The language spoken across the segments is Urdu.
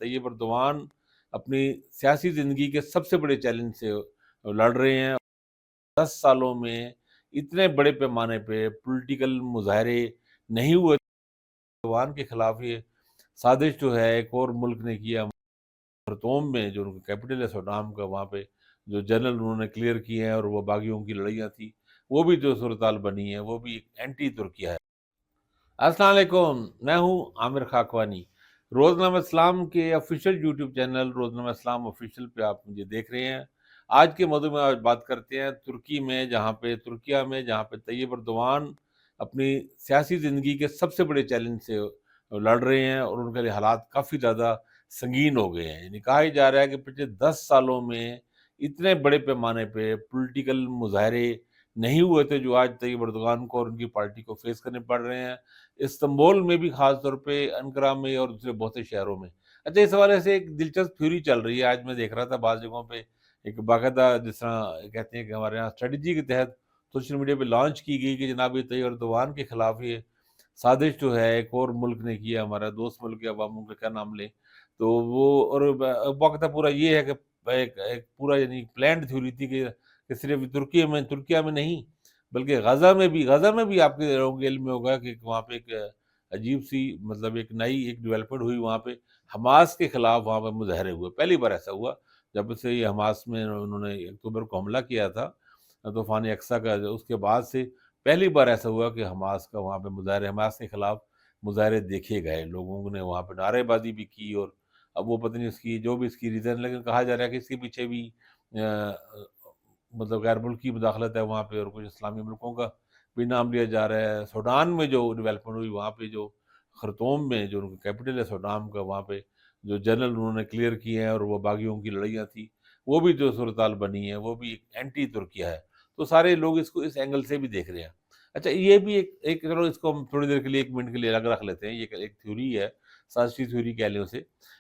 طیب اردوان اپنی سیاسی زندگی کے سب سے بڑے چیلنج سے لڑ رہے ہیں۔ 10 سالوں میں اتنے بڑے پیمانے پہ پولیٹیکل مظاہرے نہیں ہوئے۔ اردوان کے خلاف یہ سازش جو ہے ایک اور ملک نے کیا، خرطوم میں جو ان کا کیپٹل ہے سوڈام کا، وہاں پہ جو جنرل انہوں نے کلیئر کیے ہیں، اور وہ باغیوں کی لڑائیاں تھی، وہ بھی جو صورتحال بنی ہے وہ بھی اینٹی ترکیہ ہے۔ السلام علیکم، میں ہوں عامر خاکوانی۔ روزنامہ اسلام کے آفیشیل یوٹیوب چینل روزنامہ اسلام آفیشیل پہ آپ مجھے دیکھ رہے ہیں۔ آج کے موضوع میں آج بات کرتے ہیں ترکی میں، ترکیہ میں جہاں پہ طیب اردوان اپنی سیاسی زندگی کے سب سے بڑے چیلنج سے لڑ رہے ہیں، اور ان کے لیے حالات کافی زیادہ سنگین ہو گئے ہیں۔ یعنی کہا ہی جا رہا ہے کہ پچھلے 10 سالوں میں اتنے بڑے پیمانے پہ پولیٹیکل مظاہرے نہیں ہوئے تھے جو آج طیب اردوان کو اور ان کی پارٹی کو فیس کرنے پڑ رہے ہیں، استنبول میں بھی خاص طور پہ، انقرہ میں اور دوسرے بہت سے شہروں میں۔ اچھا، اس حوالے سے ایک دلچسپ تھیوری چل رہی ہے، آج میں دیکھ رہا تھا بعض جگہوں پہ ایک باقاعدہ، جس طرح کہتے ہیں کہ ہمارے یہاں اسٹریٹجی کے تحت سوشل میڈیا پہ لانچ کی گئی کہ جناب یہ طیب اردوان کے خلاف یہ سازش جو ہے ایک اور ملک نے کیا، ہمارا دوست ملک ہے، عوام کا کیا نام لیں تو وہ، اور باقاعدہ پورا یہ ہے کہ ایک پورا یعنی پلانڈ تھیوری تھی کہ صرف ترکیہ میں نہیں بلکہ غزہ میں بھی آپ کے لوگوں کے علم میں ہوگا کہ وہاں پہ ایک عجیب سی، مطلب ایک نئی ایک ڈیولپمنٹ ہوئی وہاں پہ، حماس کے خلاف وہاں پہ مظاہرے ہوئے۔ پہلی بار ایسا ہوا جب سے یہ حماس میں انہوں نے اکتوبر کو حملہ کیا تھا، طوفان اقصیٰ کا، اس کے بعد سے پہلی بار ایسا ہوا کہ حماس کا وہاں پہ حماس کے خلاف مظاہرے دیکھے گئے، لوگوں نے وہاں پہ نعرے بازی بھی کی، اور اب وہ پتہ نہیں اس کی جو بھی اس کی ریزن، لیکن کہا جا رہا ہے کہ اس کے پیچھے بھی مطلب غیر ملکی مداخلت ہے وہاں پہ، اور کچھ اسلامی ملکوں کا بھی نام لیا جا رہا ہے۔ سوڈان میں جو ڈیولپمنٹ ہوئی، وہاں پہ جو خرطوم میں جو ان کا کیپٹل ہے سوڈان کا، وہاں پہ جو جنرل انہوں نے کلیئر کیے ہیں، اور وہ باغیوں کی لڑائیاں تھی، وہ بھی جو صورتحال بنی ہے وہ بھی اینٹی ترکیہ ہے۔ تو سارے لوگ اس کو اس اینگل سے بھی دیکھ رہے ہیں۔ اچھا، یہ بھی ایک چلو اس کو ہم تھوڑی دیر کے لیے، 1 منٹ کے لیے الگ رکھ لیتے ہیں، یہ ایک تھیوری ہے، سازشی تھیوری کہہ لیں اسے،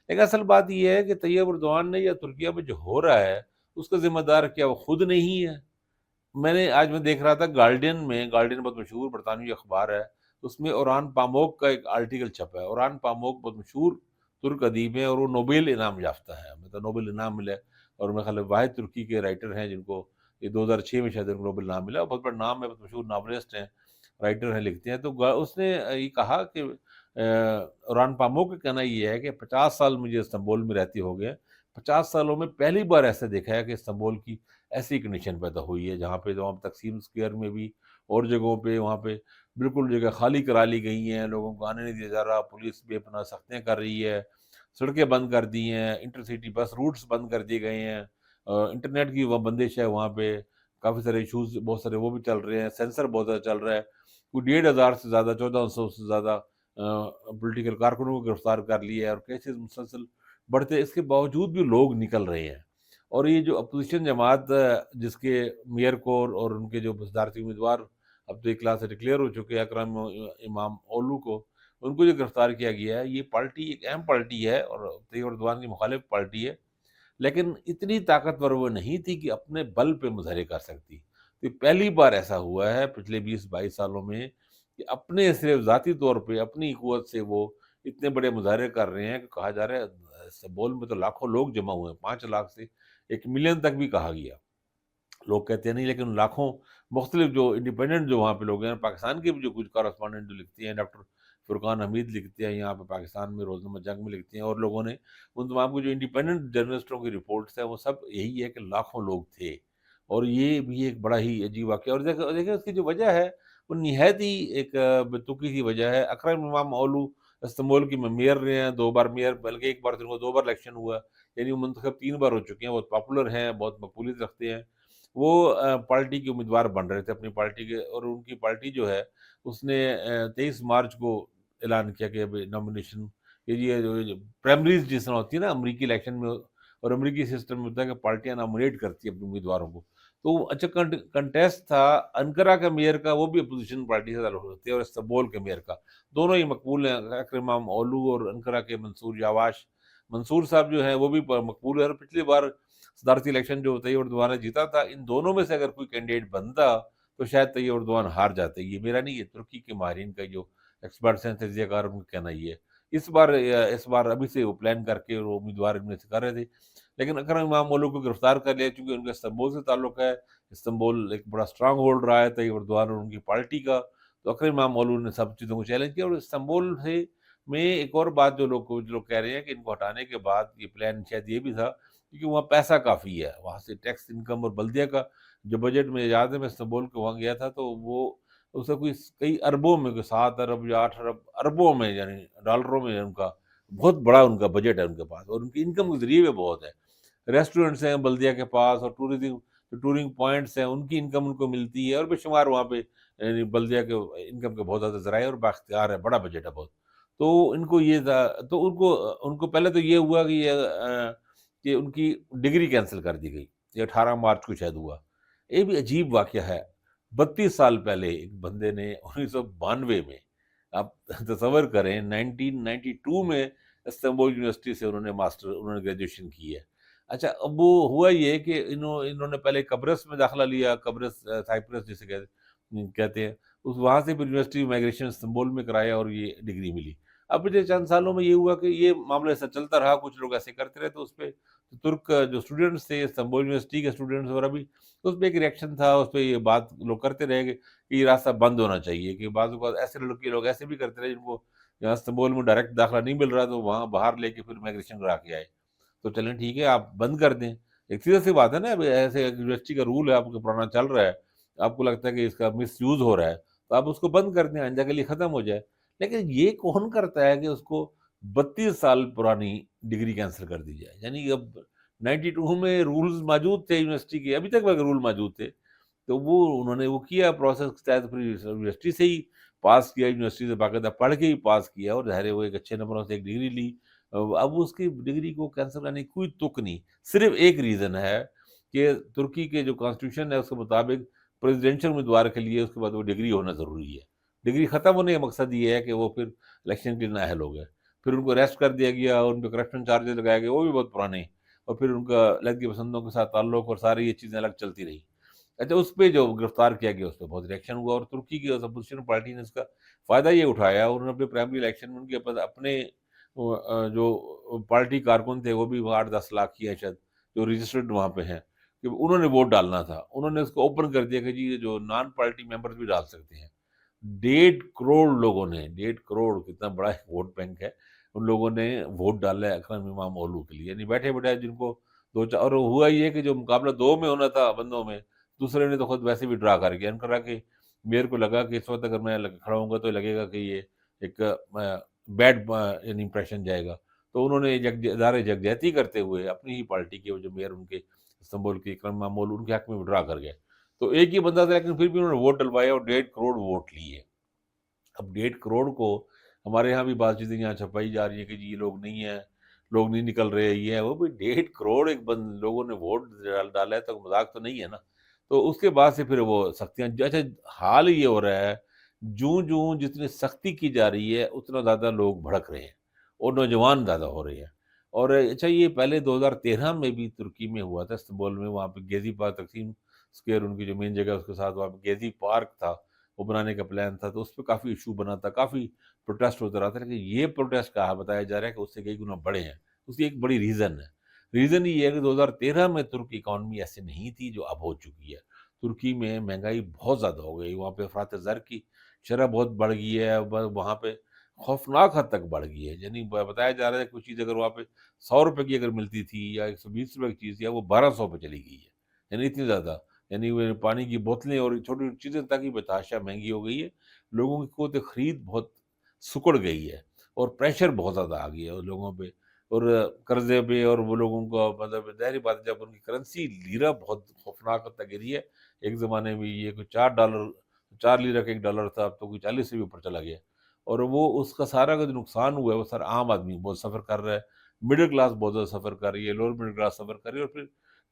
لیکن اصل بات یہ ہے کہ طیب اردوان نے یا ترکیہ میں جو ہو رہا ہے اس کا ذمہ دار کیا وہ خود نہیں ہے؟ آج میں دیکھ رہا تھا گارڈین بہت مشہور برطانوی اخبار ہے، اس میں اوران پاموک کا ایک آرٹیکل چھپا ہے۔ اوران پاموک بہت مشہور ترک ادیب ہیں، اور وہ نوبل انعام یافتہ ہے، مطلب نوبل انعام ملا ہے، اور میرے خیال ہے واحد ترکی کے رائٹر ہیں جن کو یہ 2006 میں شاید ان کو نوبل انعام ملا، بہت بڑا نام ہے، بہت مشہور ناولسٹ ہیں، رائٹر ہیں، لکھتے ہیں۔ تو اس نے یہ کہا کہ اوران پاموک کا کہنا یہ ہے کہ 50 سال مجھے استنبول میں رہتے ہو گئے، 50 سالوں میں پہلی بار ایسا دیکھا ہے کہ استنبول کی ایسی کنڈیشن پیدا ہوئی ہے جہاں پہ تقسیم اسکوائر میں بھی اور جگہوں پہ وہاں پہ بالکل جگہ خالی کرا لی گئی ہیں، لوگوں کو آنے نہیں دیا جا رہا، پولیس بے پناہ سختیاں کر رہی ہے، سڑکیں بند کر دی ہیں، انٹرسٹی بس روٹس بند کر دیے گئے ہیں، انٹرنیٹ کی وہ بندش ہے وہاں پہ، کافی سارے ایشوز بہت سارے وہ بھی چل رہے ہیں، سینسر بہت زیادہ چل رہا ہے، کوئی 1,500 سے زیادہ 1,400 سے زیادہ پولیٹیکل کارکنوں کو گرفتار کر لیا ہے، اور کیسز مسلسل بڑھتے، اس کے باوجود بھی لوگ نکل رہے ہیں۔ اور یہ جو اپوزیشن جماعت جس کے میئر کو اور ان کے جو صدارتی امیدوار اب تو ایک کلاس سے ڈکلیئر ہو چکے ہیں، اکرم امام اولو کو، ان کو جو گرفتار کیا گیا ہے، یہ پارٹی ایک اہم پارٹی ہے اور طیب اردوان کی مخالف پارٹی ہے، لیکن اتنی طاقتور وہ نہیں تھی کہ اپنے بل پہ مظاہرے کر سکتی۔ تو پہلی بار ایسا ہوا ہے پچھلے 20-22 سالوں میں کہ اپنے صرف ذاتی طور پہ اپنی قوت سے وہ اتنے بڑے مظاہرے کر رہے ہیں کہ کہا جا رہا ہے استنبول میں تو لاکھوں لوگ جمع ہوئے ہیں، 5 لاکھ سے 1 ملین تک بھی کہا گیا، لوگ کہتے ہیں نہیں، لیکن لاکھوں مختلف جو انڈیپینڈنٹ جو وہاں پہ لوگ ہیں، پاکستان کے بھی جو کچھ کارسپونڈنٹ جو لکھتے ہیں، ڈاکٹر فرقان حمید لکھتے ہیں یہاں پہ پاکستان میں روزنامہ جنگ میں لکھتے ہیں، اور لوگوں نے ان تمام کو جو انڈیپینڈنٹ جرنلسٹوں کی رپورٹس ہیں وہ سب یہی ہے کہ لاکھوں لوگ تھے، اور یہ بھی ایک بڑا ہی عجیب واقعہ۔ اور دیکھیں اس کی جو وجہ ہے وہ نہایت ہی ایک بتوقی سی وجہ ہے۔ اکرم امام اولو استنبول کی میئر رہے ہیں، 2 بار میئر، بلکہ ایک بار ان کو 2 بار الیکشن ہوا، یعنی وہ منتخب 3 بار ہو چکے ہیں، بہت پاپولر ہیں، بہت مقبولیت رکھتے ہیں۔ وہ پارٹی کے امیدوار بن رہے تھے اپنی پارٹی کے، اور ان کی پارٹی جو ہے اس نے 23 مارچ کو اعلان کیا کہ اب نامینیشن، یہ پرائمریز جس طرح ہوتی ہے نا امریکی الیکشن میں، اور امریکی سسٹم میں ہوتا ہے کہ پارٹیاں نامینیٹ کرتی ہیں اپنے امیدواروں کو، تو اچھا کنٹیسٹ تھا انقرہ کا میئر کا، وہ بھی اپوزیشن پارٹی سے تعلق رکھتی ہے، اور استنبول کے میئر کا، دونوں ہی مقبول ہیں، اکرم امام اولو، اور انقرہ کے منصور یاواش منصور صاحب جو ہیں وہ بھی مقبول ہے۔ اور پچھلی بار صدارتی الیکشن جو طیب اردوان نے جیتا تھا، ان دونوں میں سے اگر کوئی کینڈیڈیٹ بنتا تو شاید طیب اردوان ہار جاتے، یہ میرا نہیں، یہ ترکی کے ماہرین کا جو ایکسپرٹس ہیں، تجزیہ کار، ان کا کہنا یہ ہے۔ اس بار ابھی سے وہ پلان کر کے وہ امیدوار ان میں سے کر رہے تھے، لیکن اکرم امام اولو کو گرفتار کر لیا چونکہ ان کا استنبول سے تعلق ہے، استنبول ایک بڑا اسٹرانگ ہولڈ رہا ہے طیب اردوان اور ان کی پارٹی کا، تو اکرم امام اولو نے سب چیزوں کو چیلنج کیا، اور استنبول سے میں ایک اور بات جو لوگ کہہ رہے ہیں کہ ان کو ہٹانے کے بعد یہ پلان شاید یہ بھی تھا کیونکہ وہاں پیسہ کافی ہے، وہاں سے ٹیکس انکم اور بلدیہ کا جو بجٹ میں یاد ہے میں استنبول کے وہاں گیا تھا تو وہ اس کا کوئی کئی اربوں میں، کوئی 7 ارب یا 8 ارب اربوں میں یعنی ڈالروں میں ان کا بہت بڑا ان کا بجٹ ہے ان کے پاس، اور ان کی انکم کے ذریعے بھی بہت ہے، ریسٹورینٹس ہیں بلدیہ کے پاس، اور ٹورنگ پوائنٹس ہیں ان کی انکم ان کو ملتی ہے، اور بے شمار وہاں پہ یعنی بلدیہ کے انکم کے بہت زیادہ ذرائع اور بااختیار ہے، بڑا بجٹ ہے بہت، تو ان کو یہ تھا، تو ان کو پہلے تو یہ ہوا کہ ان کی ڈگری کینسل کر دی گئی، یہ 18 مارچ کو شاید ہوا۔ یہ بھی عجیب واقعہ ہے، 32 سال پہلے ایک بندے نے 1992 میں، آپ تصور کریں 1992 میں استنبول یونیورسٹی سے انہوں نے گریجویشن کی ہے۔ اچھا اب وہ ہوا یہ کہ انہوں نے پہلے قبرص میں داخلہ لیا، قبرص سائپرس جسے کہتے ہیں، وہاں سے پھر یونیورسٹی مائگریشن استنبول میں کرایا اور یہ ڈگری ملی۔ اب پچھلے چند سالوں میں یہ ہوا کہ یہ معاملہ ایسا چلتا رہا، کچھ لوگ ایسے کرتے رہے، تو اس پہ ترک جو اسٹوڈنٹس تھے استنبول یونیورسٹی کے اسٹوڈنٹس وغیرہ بھی، تو اس پہ ایک ریئیکشن تھا، اس پہ یہ بات لوگ کرتے رہے کہ یہ راستہ بند ہونا چاہیے، کہ بعض اوقات ایسے لوگ ایسے بھی کرتے رہے جن کو یہاں استنبول میں ڈائریکٹ داخلہ نہیں مل رہا تو وہاں باہر لے کے پھر مائگریشن کرا کے آئے، تو چلیں ٹھیک ہے آپ بند کر دیں، ایک سیدھا سی بات ہے نا، اب ایسے یونیورسٹی کا رول ہے آپ کا پرانا چل رہا ہے، آپ کو لگتا ہے کہ اس کا مس یوز ہو رہا ہے تو آپ اس کو بند کر دیں، آئندہ کے لیے ختم ہو جائے، لیکن یہ کون کرتا ہے کہ اس کو 32 سال پرانی ڈگری کینسل کر دی جائے، یعنی اب 92 میں رولز موجود تھے یونیورسٹی کے، ابھی تک رول موجود تھے، تو وہ انہوں نے وہ کیا پروسیس کے تحت، پھر یونیورسٹی سے ہی پاس کیا، یونیورسٹی سے باقاعدہ پڑھ کے ہی پاس کیا، اور ظاہر ہے وہ ایک اچھے نمبروں سے ایک ڈگری لی، اب اس کی ڈگری کو کینسل کرنے کی کوئی تک نہیں، صرف ایک ریزن ہے کہ ترکی کے جو کانسٹیٹیوشن ہے اس کے مطابق پریزیڈینشل امیدوار کے لیے اس کے بعد وہ ڈگری ہونا ضروری ہے، ڈگری ختم ہونے کا مقصد یہ ہے کہ وہ پھر الیکشن کے لیے نااہل ہو گئے، پھر ان کو اریسٹ کر دیا گیا، ان پہ کرپشن چارجز لگائے گئے، وہ بھی بہت پرانے، اور پھر ان کا لڑکی پسندوں کے ساتھ تعلق اور ساری یہ چیزیں الگ چلتی رہی۔ اچھا اس پہ جو گرفتار کیا گیا اس پہ بہت ریئیکشن ہوا، اور ترکی کی اپوزیشن پارٹی نے اس کا فائدہ یہ اٹھایا، انہوں نے اپنے پرائمری الیکشن میں ان کے اپنے جو پارٹی کارکن تھے وہ بھی 8-10 لاکھ کی ہے شاید جو رجسٹرڈ وہاں پہ ہیں، کہ انہوں نے ووٹ ڈالنا تھا، انہوں نے اس کو اوپن کر دیا کہ جی یہ جو نان پارٹی ممبرز بھی ڈال سکتے ہیں، 1.5 کروڑ لوگوں نے، 1.5 کروڑ کتنا بڑا ایک ووٹ بینک ہے، ان لوگوں نے ووٹ ڈالا ہے اکرم امام اولو کے لیے، یعنی بیٹھے بیٹھے جن کو دو چار، اور ہوا یہ کہ جو مقابلہ 2 میں ہونا تھا بندوں میں، دوسرے نے تو خود ویسے بھی ڈرا کر گیا، ان کہا کہ میرے کو لگا کہ اس وقت اگر میں کھڑا ہوں گا تو لگے گا کہ یہ ایک بیڈ یعنی امپریشن جائے گا، تو انہوں نے ادارے یکجہتی کرتے ہوئے اپنی ہی پارٹی کے جو میئر ان کے استنبول کے اکرم امام اولو ان کے حق میں ڈرا کر گئے، تو ایک ہی بندہ تھا لیکن پھر بھی انہوں نے ووٹ ڈلوایا اور 1.5 کروڑ ووٹ لیے۔ اب 1.5 کروڑ کو ہمارے یہاں بھی بعض چیزیں یہاں چھپائی جا رہی ہیں کہ جی یہ لوگ نہیں ہیں، لوگ نہیں نکل رہے، یہ ہے وہ بھی، 1.5 کروڑ ایک لوگوں نے ووٹ ڈالا ہے تو مذاق تو نہیں ہے نا، تو اس کے بعد سے پھر وہ سختیاں، اچھا حال یہ ہو رہا ہے جوں جوں جتنی سختی کی جا رہی ہے اتنا زیادہ لوگ بھڑک رہے ہیں اور نوجوان زیادہ ہو رہے ہیں، اور اچھا یہ پہلے 2013 میں بھی ترکی میں ہوا تھا استنبول میں، وہاں پہ گیزی پارک تقسیم اسکوئر ان کی جو مین جگہ اس کے ساتھ وہاں پہ گیزی پارک تھا، وہ بنانے کا پلان تھا، تو اس پہ کافی ایشو بنا تھا، کافی پروٹیسٹ ہوتا رہا تھا، لیکن یہ پروٹیسٹ کہا بتایا جا رہا ہے کہ اس سے کئی گنا بڑے ہیں، اس کی ایک بڑی ریزن ہے، ریزن یہ ہے کہ 2013 میں ترکی اکانومی ایسے نہیں تھی جو اب ہو چکی ہے، ترکی میں مہنگائی بہت زیادہ ہو گئی، وہاں پہ افراط زر کی شرح بہت بڑھ گئی ہے، وہاں پہ خوفناک حد تک بڑھ گئی ہے، یعنی بتایا جا رہا ہے کہ کچھ چیز اگر وہاں پہ 100 روپے کی اگر ملتی تھی یا 120 روپے کی چیز یا وہ 1200 پہ چلی گئی ہے، یعنی اتنی زیادہ، یعنی وہ پانی کی بوتلیں اور چھوٹی چھوٹی چیزیں تک ہی بتاشا مہنگی ہو گئی ہے، لوگوں کی قوت خرید بہت سکڑ گئی ہے، اور پریشر بہت زیادہ آ گیا ہے لوگوں پہ، اور قرضے پہ، اور وہ لوگوں کا مطلب ظاہری بات ہے جب ان کی کرنسی لیرہ بہت خوفناک حد تک گری ہے، ایک زمانے میں یہ کوئی $4، 4 لیرہ کا $1 تھا، اب تو کوئی 40 سے بھی اوپر چلا گیا، اور وہ اس کا سارا کا جو نقصان ہوا ہے وہ سارا عام آدمی بہت سفر کر رہا ہے، مڈل کلاس بہت زیادہ سفر کر رہی ہے، لوور مڈل کلاس سفر کر رہی ہے، اور پھر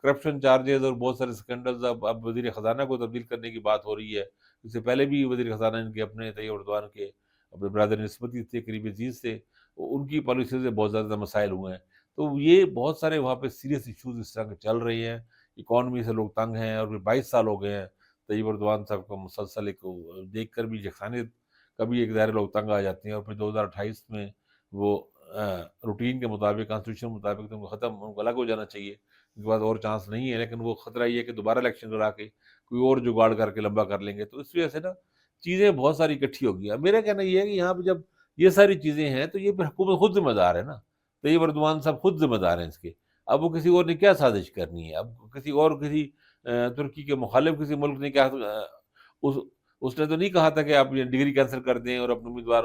کرپشن چارجز اور بہت سارے اسکینڈلز، اب وزیر خزانہ کو تبدیل کرنے کی بات ہو رہی ہے، اس سے پہلے بھی وزیر خزانہ ان کے اپنے طیب اردوان کے اپنے برادر نسبتی تھے، قریبی عزیز تھے، ان کی پالیسی سے بہت زیادہ مسائل ہوئے ہیں، تو یہ بہت سارے وہاں پہ سیریس ایشوز اس طرح کے چل رہے ہیں، اکانومی سے لوگ تنگ ہیں، اور پھر 22 سال ہو گئے ہیں طیب اردوان صاحب کو مسلسل ایک دیکھ کر بھی یکسانیت، کبھی ایک ظاہر لوگ تنگ آ جاتے ہیں، اور پھر 2028 میں وہ روٹین کے مطابق، کانسٹیٹیوشن کے مطابق تو ان کو ختم، ان کو الگ ہو جانا چاہیے، ان کے بعد اور چانس نہیں ہے، لیکن وہ خطرہ یہ ہے کہ دوبارہ الیکشن کرا کے کوئی اور جگاڑ کر کے لمبا کر لیں گے، تو اس وجہ سے نا چیزیں بہت ساری اکٹھی ہو گئی. اب میرا کہنا یہ ہے کہ یہاں پہ جب یہ ساری چیزیں ہیں تو یہ پھر حکومت خود ذمہ دار ہے نا، طیب اردوان صاحب خود ذمہ دار ہیں اس کے. اب وہ کسی اور نے کیا سازش کرنی ہے؟ اب کسی ترکی کے مخالف کسی ملک نے کیا اس اس نے تو نہیں کہا تھا کہ آپ یہ ڈگری کینسل کر دیں اور اپنے امیدوار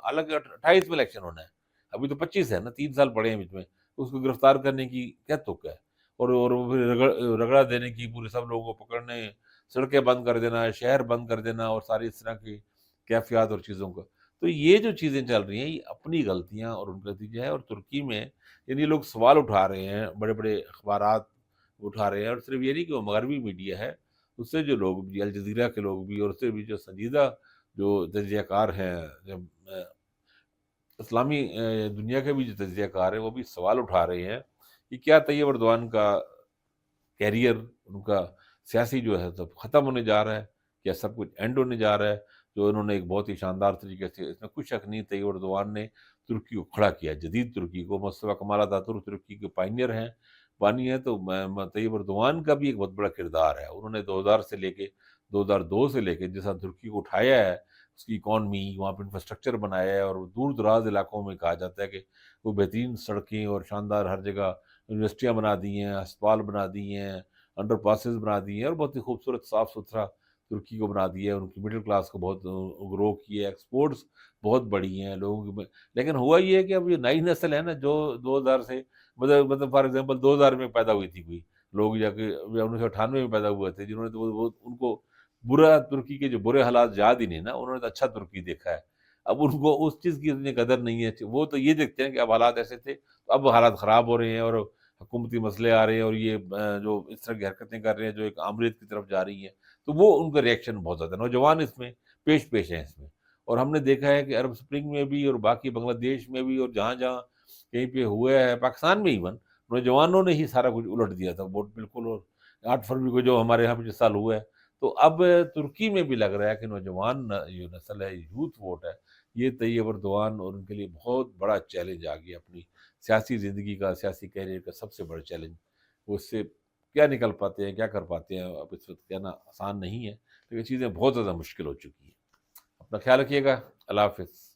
الگ 28 میں الیکشن ہونا ہے، ابھی تو 25 ہے نا، 3 سال پڑے ہیں بیچ میں، اس کو گرفتار کرنے کی کیا تک ہے؟ اور وہ پھر رگڑا دینے کی، پورے سب لوگوں کو پکڑنے، سڑکیں بند کر دینا، شہر بند کر دینا، اور ساری اس طرح کی کیفیات اور چیزوں کا. تو یہ جو چیزیں چل رہی ہیں یہ اپنی غلطیاں اور ان کا نتیجہ ہے. اور ترکی میں یعنی لوگ سوال اٹھا رہے ہیں، بڑے بڑے اخبارات اٹھا رہے ہیں، اور صرف یہ نہیں کہ وہ مغربی میڈیا ہے، اس سے جو لوگ بھی، الجزیرہ کے لوگ بھی، اور اس سے بھی جو سنجیدہ جو تجزیہ کار ہیں، جب اسلامی دنیا کے بھی جو تجزیہ کار ہیں، وہ بھی سوال اٹھا رہے ہیں کہ کیا طیب اردوان کا کیریئر، ان کا سیاسی جو ہے سب ختم ہونے جا رہا ہے، کیا سب کچھ اینڈ ہونے جا رہا ہے؟ جو انہوں نے ایک بہت ہی شاندار طریقے سے، اس میں کچھ شک نہیں، طیب اردوان نے ترکی کو کھڑا کیا، جدید ترکی کو. مصطفیٰ کمال اتاتürk ترکی کے پائنیئر ہیں، بانی ہیں، تو طیب اردوان کا بھی ایک بہت بڑا کردار ہے. انہوں نے 2000 سے لے کے 2002 سے لے کے جیسا ترکی کو اٹھایا ہے، اس کی اکانومی، وہاں پہ انفراسٹرکچر بنایا ہے، اور دور دراز علاقوں میں کہا جاتا ہے کہ وہ بہترین سڑکیں اور شاندار ہر جگہ یونیورسٹیاں بنا دی ہیں، ہسپتال بنا دی ہیں، انڈر پاسز بنا دیے ہیں، اور بہت ہی خوبصورت صاف ستھرا ترکی کو بنا دیا ہے. ان کی مڈل کلاس کو بہت گرو کی ہے، ایکسپورٹس بہت بڑی ہیں لوگوں کی. لیکن ہوا یہ ہے کہ اب یہ نئی نسل ہے نا، جو 2000 سے مطلب فار ایگزامپل 2000 میں پیدا ہوئی تھی کوئی لوگ، یا کہ 1998 میں پیدا ہوئے تھے، جنہوں نے تو ان کو برا ترکی کے جو برے حالات یاد ہی نہیں نا، انہوں نے تو اچھا ترکی دیکھا ہے. اب ان کو اس چیز کی اتنی قدر نہیں ہے، وہ تو یہ دیکھتے ہیں کہ اب حالات ایسے تھے تو اب حالات خراب ہو رہے ہیں، اور حکومتی مسئلے آ رہے ہیں، اور یہ جو اس طرح کی حرکتیں کر رہے ہیں جو ایک آمریت کی طرف جا رہی ہیں، تو وہ ان کا ریئیکشن بہت زیادہ نوجوان اس میں پیش ہیں اس میں. اور ہم نے دیکھا ہے کہ عرب سپرنگ میں بھی، اور باقی بنگلہ دیش میں بھی، اور جہاں جہاں کہیں پہ ہوا ہے، پاکستان میں ایون نوجوانوں نے ہی سارا کچھ الٹ دیا تھا ووٹ بالکل. اور 8 فروری کو جو ہمارے یہاں پہ 5 سال ہوا ہے، تو اب ترکی میں بھی لگ رہا ہے کہ نوجوان جو نسل ہے، یوتھ ووٹ ہے، یہ طیب اردوان اور ان کے لیے بہت بڑا چیلنج آ گیا. اپنی سیاسی زندگی کا، سیاسی کیریئر کا سب سے بڑا چیلنج. وہ اس سے کیا نکل پاتے ہیں، کیا کر پاتے ہیں، اب اس وقت کہنا آسان نہیں ہے، لیکن چیزیں بہت زیادہ مشکل ہو چکی ہیں. اپنا خیال رکھیے گا. اللہ حافظ.